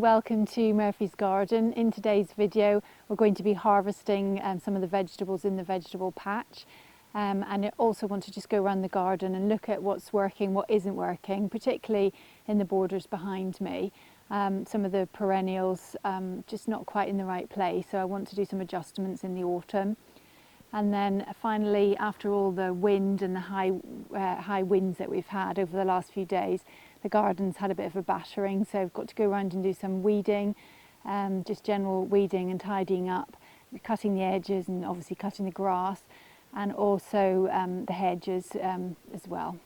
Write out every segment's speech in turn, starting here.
welcome to Murphy's Garden. In today's video we're going to be harvesting some of the vegetables in the vegetable patch, and I also want to just go around the garden and look at what's working, what isn't working, particularly in the borders behind me. Some of the perennials just not quite in the right place, so I want to do some adjustments in the autumn. And then finally, after all the wind and the high winds that we've had over the last few days, the garden's had a bit of a battering, so I've got to go around and do some weeding, just general weeding and tidying up, cutting the edges and obviously cutting the grass, and also the hedges as well.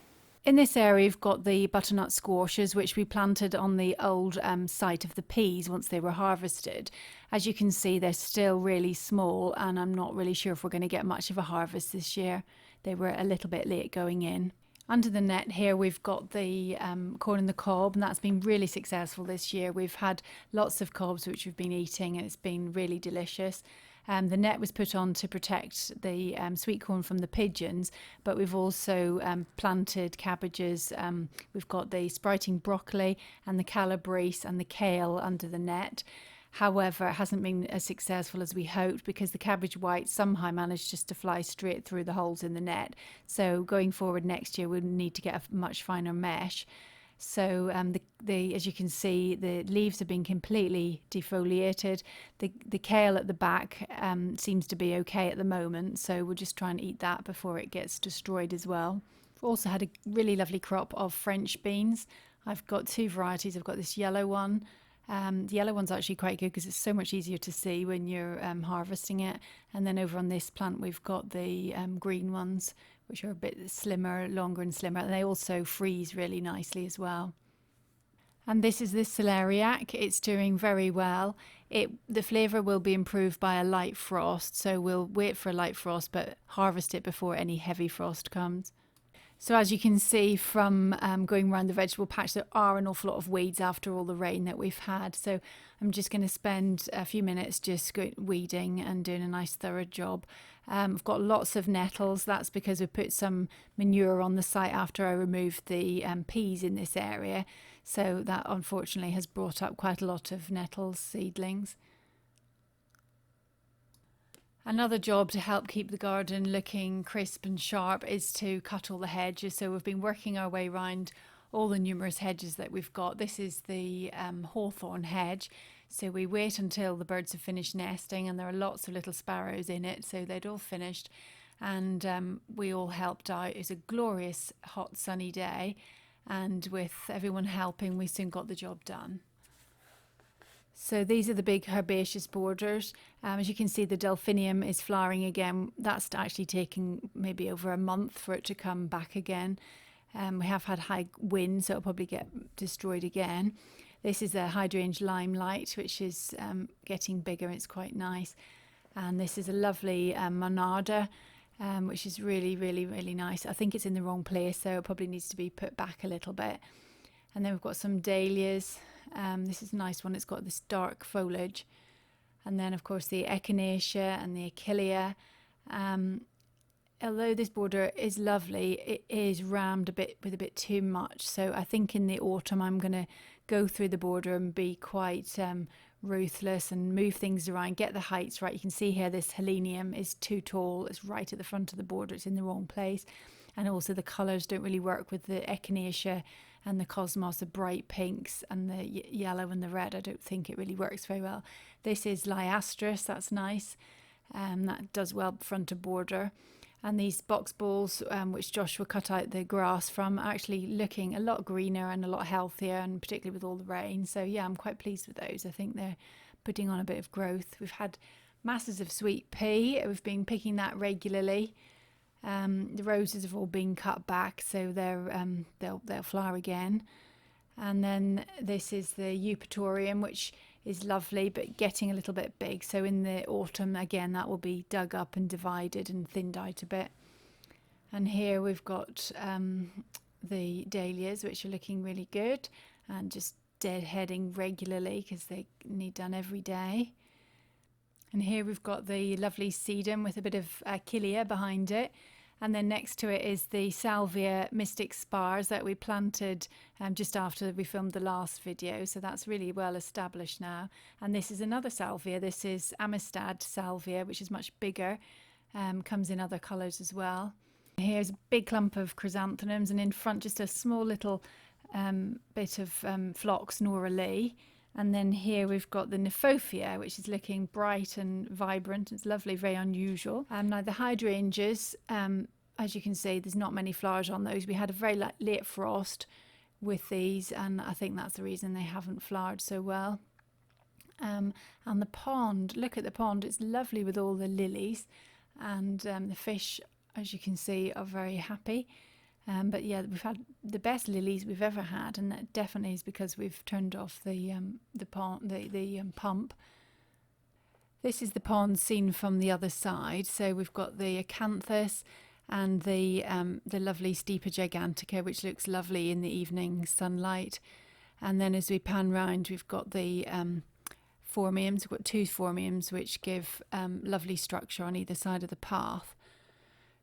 In this area we've got the butternut squashes, which we planted on the old site of the peas once they were harvested. As you can see, they're still really small, and I'm not really sure if we're going to get much of a harvest this year. They were a little bit late going in. Under the net here we've got the corn on the cob, and that's been really successful this year. We've had lots of cobs which we've been eating, and it's been really delicious. The net was put on to protect the sweet corn from the pigeons, but we've also planted cabbages. We've got the sprouting broccoli and the calabrese and the kale under the net. However, it hasn't been as successful as we hoped, because the cabbage white somehow managed just to fly straight through the holes in the net. So going forward next year we'll need to get a much finer mesh. So as you can see, the leaves have been completely defoliated. The kale at the back seems to be okay at the moment, so we'll just try and eat that before it gets destroyed as well. We've also had a really lovely crop of French beans. I've got two varieties. I've got this yellow one. The yellow one's actually quite good because it's so much easier to see when you're harvesting it. And then over on this plant we've got the green ones, which are a bit slimmer, longer and slimmer, and they also freeze really nicely as well. And this is the celeriac. It's doing very well. The flavour will be improved by a light frost, so we'll wait for a light frost but harvest it before any heavy frost comes. So as you can see from going around the vegetable patch, there are an awful lot of weeds after all the rain that we've had. So I'm just going to spend a few minutes just weeding and doing a nice thorough job. I've got lots of nettles. That's because we put some manure on the site after I removed the peas in this area. So that unfortunately has brought up quite a lot of nettles seedlings. Another job to help keep the garden looking crisp and sharp is to cut all the hedges. So we've been working our way around all the numerous hedges that we've got. This is the hawthorn hedge. So we wait until the birds have finished nesting, and there are lots of little sparrows in it, so they'd all finished, and we all helped out. It was a glorious hot sunny day, and with everyone helping we soon got the job done. So these are the big herbaceous borders. As you can see, the delphinium is flowering again. That's actually taking maybe over a month for it to come back again. We have had high winds, so it'll probably get destroyed again. This is a hydrangea limelight, which is getting bigger. It's quite nice. And this is a lovely monarda, which is really, really, really nice. I think it's in the wrong place, so it probably needs to be put back a little bit. And then we've got some dahlias. This is a nice one. It's got this dark foliage. And then, of course, the echinacea and the achillea. Although this border is lovely, it is rammed with a bit too much. So I think in the autumn I'm going to go through the border and be quite ruthless and move things around, get the heights right. You can see here this helenium is too tall. It's right at the front of the border. It's in the wrong place. And also the colours don't really work with the echinacea and the cosmos, the bright pinks and the yellow and the red. I don't think it really works very well. This is liastris, that's nice. That does well front of border. And these box balls, which Joshua cut out the grass from, are actually looking a lot greener and a lot healthier, and particularly with all the rain. So yeah, I'm quite pleased with those. I think they're putting on a bit of growth. We've had masses of sweet pea. We've been picking that regularly. The roses have all been cut back, so they'll flower again. And then this is the eupatorium, which is lovely but getting a little bit big. So in the autumn again that will be dug up and divided and thinned out a bit. And here we've got the dahlias, which are looking really good and just deadheading regularly because they need done every day. And here we've got the lovely sedum with a bit of achillea behind it. And then next to it is the Salvia Mystic Spars that we planted just after we filmed the last video. So that's really well established now. And this is another Salvia. This is Amistad Salvia, which is much bigger. Comes in other colours as well. Here's a big clump of chrysanthemums, and in front just a small little bit of phlox Nora Lee. And then here we've got the Nephophia, which is looking bright and vibrant. It's lovely, very unusual. Now the hydrangeas, as you can see, there's not many flowers on those. We had a very late frost with these, and I think that's the reason they haven't flowered so well. And the pond, look at the pond, it's lovely with all the lilies, and the fish, as you can see, are very happy. But yeah, we've had the best lilies we've ever had, and that definitely is because we've turned off the pump. This is the pond seen from the other side. So we've got the acanthus and the lovely Stipa gigantica, which looks lovely in the evening sunlight. And then as we pan round, we've got the phormiums. We've got two phormiums which give lovely structure on either side of the path.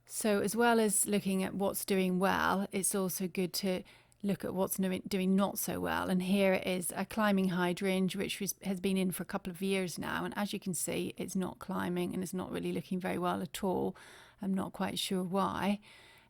So as well as looking at what's doing well, it's also good to look at what's doing not so well. And here is a climbing hydrangea, which has been in for a couple of years now. And as you can see, it's not climbing and it's not really looking very well at all. I'm not quite sure why.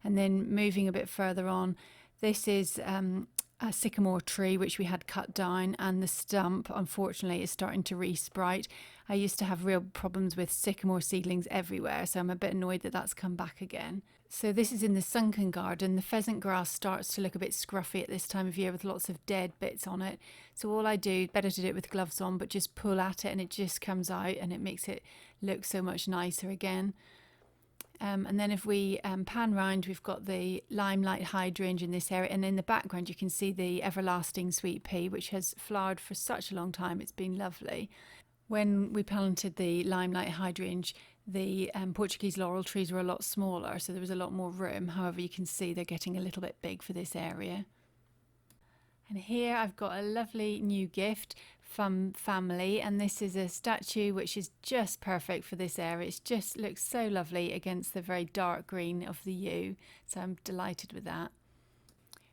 And then moving a bit further on, this is a sycamore tree which we had cut down, and the stump unfortunately is starting to re-sprout. I used to have real problems with sycamore seedlings everywhere, so I'm a bit annoyed that that's come back again. So this is in the sunken garden. The pheasant grass starts to look a bit scruffy at this time of year with lots of dead bits on it. So all I do, better to do it with gloves on, but just pull at it and it just comes out and it makes it look so much nicer again. And then if we pan round, we've got the limelight hydrangea in this area, and in the background you can see the everlasting sweet pea, which has flowered for such a long time. It's been lovely. When we planted the limelight hydrangea, the Portuguese laurel trees were a lot smaller, so there was a lot more room. However, you can see they're getting a little bit big for this area. And here I've got a lovely new gift from family, and this is a statue which is just perfect for this area. It just looks so lovely against the very dark green of the yew, so I'm delighted with that.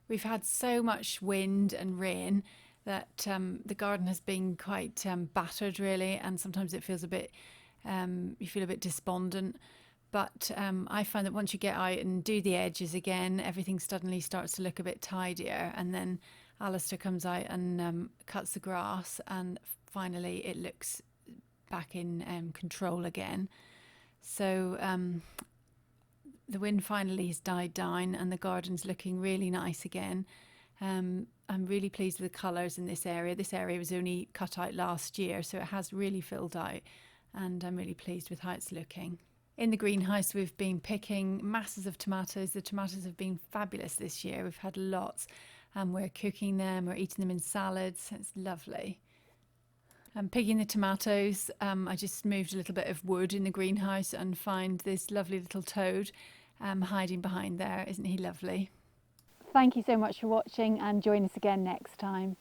We've had so much wind and rain that the garden has been quite battered really, and sometimes it feels a bit, you feel a bit despondent. But I find that once you get out and do the edges again, everything suddenly starts to look a bit tidier, and then Alistair comes out and cuts the grass, and finally it looks back in control again. So the wind finally has died down and the garden's looking really nice again. I'm really pleased with the colours in this area. This area was only cut out last year, so it has really filled out, and I'm really pleased with how it's looking. In the greenhouse, we've been picking masses of tomatoes. The tomatoes have been fabulous this year. We've had lots, and we're cooking them, we're eating them in salads. It's lovely. Picking the tomatoes, I just moved a little bit of wood in the greenhouse and find this lovely little toad hiding behind there. Isn't he lovely? Thank you so much for watching, and join us again next time.